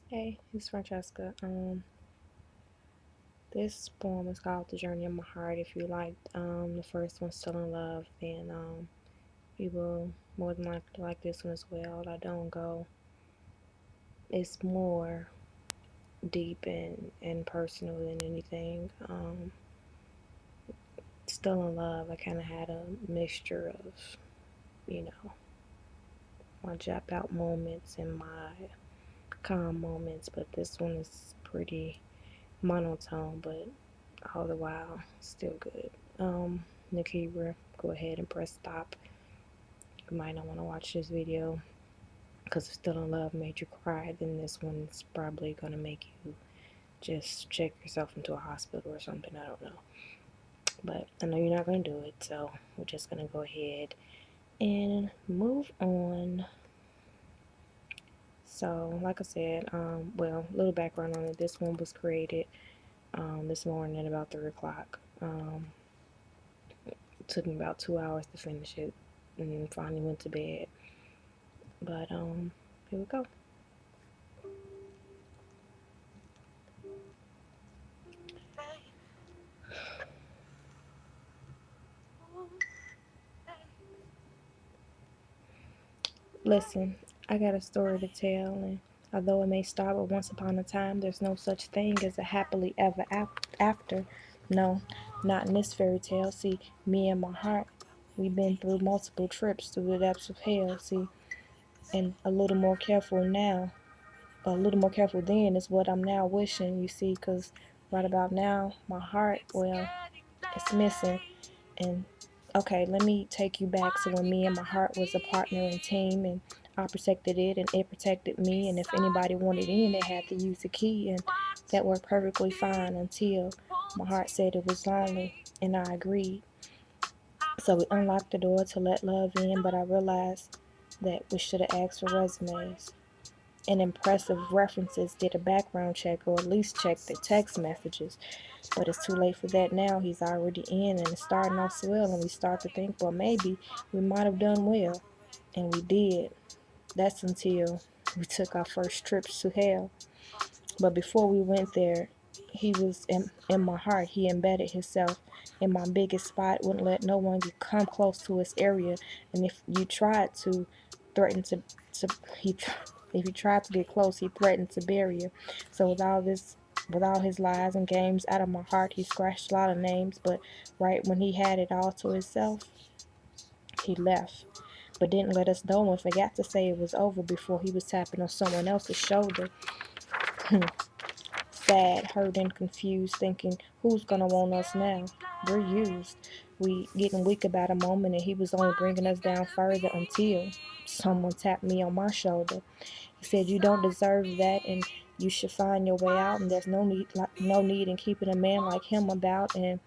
Hey, it's Franchesca. This poem is called "The Journey of My Heart." If you liked the first one, "Still in Love," then you will more than likely like this one as well. I don't go. It's more deep and personal than anything. "Still in Love," I kind of had a mixture of, you know, my jump out moments and my calm moments, but this one is pretty monotone, but all the while still good. Nikira, go ahead and press stop. You might not want to watch this video because if Still in Love made you cry, then this one's probably gonna make you just check yourself into a hospital or something. I don't know, but I know you're not gonna do it, so we're just gonna go ahead and move on. So, like I said, well, a little background on it. This one was created this morning at about 3 o'clock. It took me about 2 hours to finish it, and finally went to bed. But here we go. Listen, I got a story to tell, and although it may start with once upon a time, there's no such thing as a happily ever after. No, not in this fairy tale. See, me and my heart, we've been through multiple trips through the depths of hell. See, and a little more careful now, a little more careful then is what I'm now wishing. You see, because right about now, my heart, well, it's missing. And okay, let me take you back to when me and my heart was a partner and team, and I protected it and it protected me, and if anybody wanted in, they had to use the key, and that worked perfectly fine until my heart said it was lonely, and I agreed. So we unlocked the door to let love in, but I realized that we should have asked for resumes and impressive references, did a background check, or at least checked the text messages. But it's too late for that now. He's already in and it's starting off swell, and we start to think, well, maybe we might have done well. And we did. That's until we took our first trips to hell. But before we went there, he was in my heart. He embedded himself in my biggest spot, wouldn't let no one come close to his area. And if you tried to threaten to he if you tried to get close, he threatened to bury you. So with all his lies and games out of my heart, he scratched a lot of names. But right when he had it all to himself, he left. But didn't let us know and forgot to say it was over before he was tapping on someone else's shoulder. Sad, hurt, and confused, thinking, who's gonna want us now? We're used. We getting weak about a moment, and he was only bringing us down further until someone tapped me on my shoulder. He said, "You don't deserve that, and you should find your way out. And there's no need in keeping a man like him about." And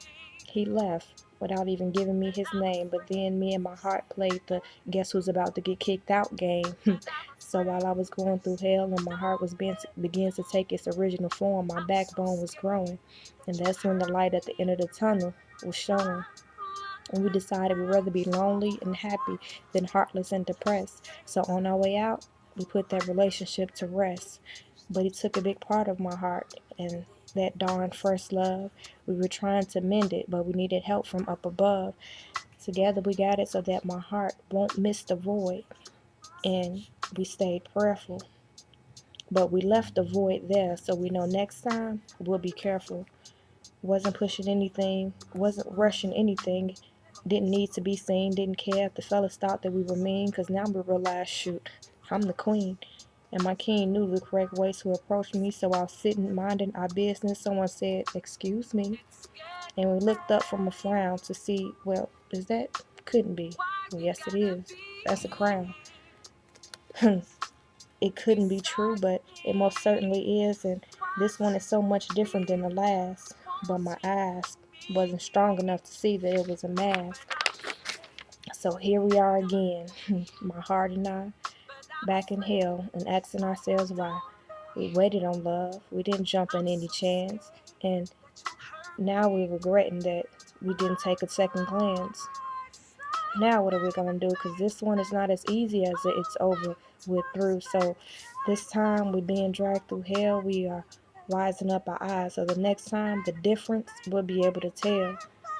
he left without even giving me his name. But then me and my heart played the guess who's about to get kicked out game. So while I was going through hell and my heart was begins to take its original form, my backbone was growing. And that's when the light at the end of the tunnel was showing. And we decided we'd rather be lonely and happy than heartless and depressed. So on our way out, we put that relationship to rest. But he took a big part of my heart and that darn first love. We were trying to mend it, but we needed help from up above. Together we got it so that my heart won't miss the void. And we stayed prayerful. But we left the void there so we know next time we'll be careful. Wasn't pushing anything, wasn't rushing anything, didn't need to be seen, didn't care if the fellas thought that we were mean, because now we realize, shoot, I'm the queen. And my king knew the correct way to approach me, so I was sitting minding our business. Someone said, "Excuse me." And we looked up from a frown to see, well, is that? Couldn't be. Well, yes, it is. That's a crown. It couldn't be true, but it most certainly is, and this one is so much different than the last. But my eyes wasn't strong enough to see that it was a mask. So here we are again, my heart and I, back in hell and asking ourselves why. We waited on love, we didn't jump in any chance, and now we're regretting that we didn't take a second glance. Now what are we gonna do? Because this one is not as easy as it's over with through. So This time we being dragged through hell, we are wising up our eyes. So the next time, the difference we'll be able to tell.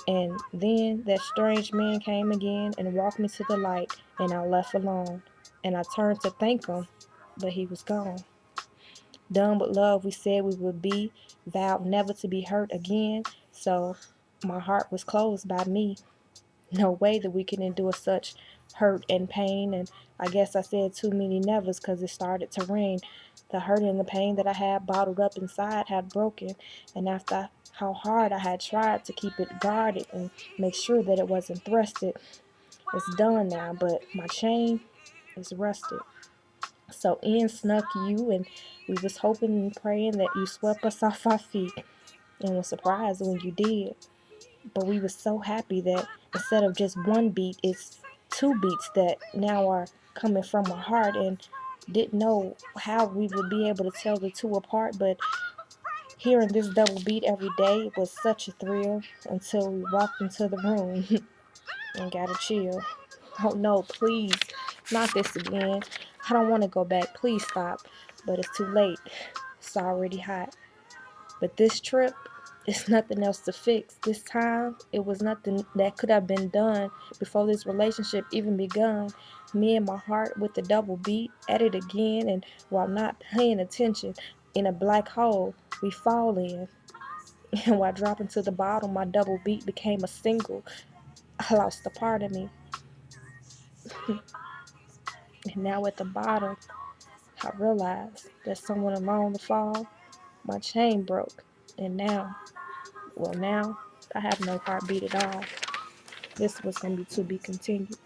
And then that strange man came again and walked me to the light, and I left alone. And I turned to thank him, but he was gone. Done with love we said we would be, vowed never to be hurt again. So my heart was closed by me. No way that we can endure such hurt and pain. And I guess I said too many nevers because it started to rain. The hurt and the pain that I had bottled up inside had broken. And after how hard I had tried to keep it guarded and make sure that it wasn't thrusted, it's done now. But my chain is rusted. So in snuck you, and we was hoping and praying that you swept us off our feet, and was surprised when you did. But we were so happy that instead of just one beat, it's two beats that now are coming from our heart, and didn't know how we would be able to tell the two apart. But hearing this double beat every day was such a thrill until we walked into the room and got a chill. Oh no, please, not this again. I don't want to go back. Please stop. But it's too late. It's already hot. But this trip, it's nothing else to fix. This time, it was nothing that could have been done before this relationship even begun. Me and my heart with the double beat at it again, and while not paying attention, in a black hole we fall in. And while dropping to the bottom, my double beat became a single. I lost a part of me. And now at the bottom, I realized that someone along the fall, my chain broke. And now, well, now I have no heartbeat at all. This was going to be continued.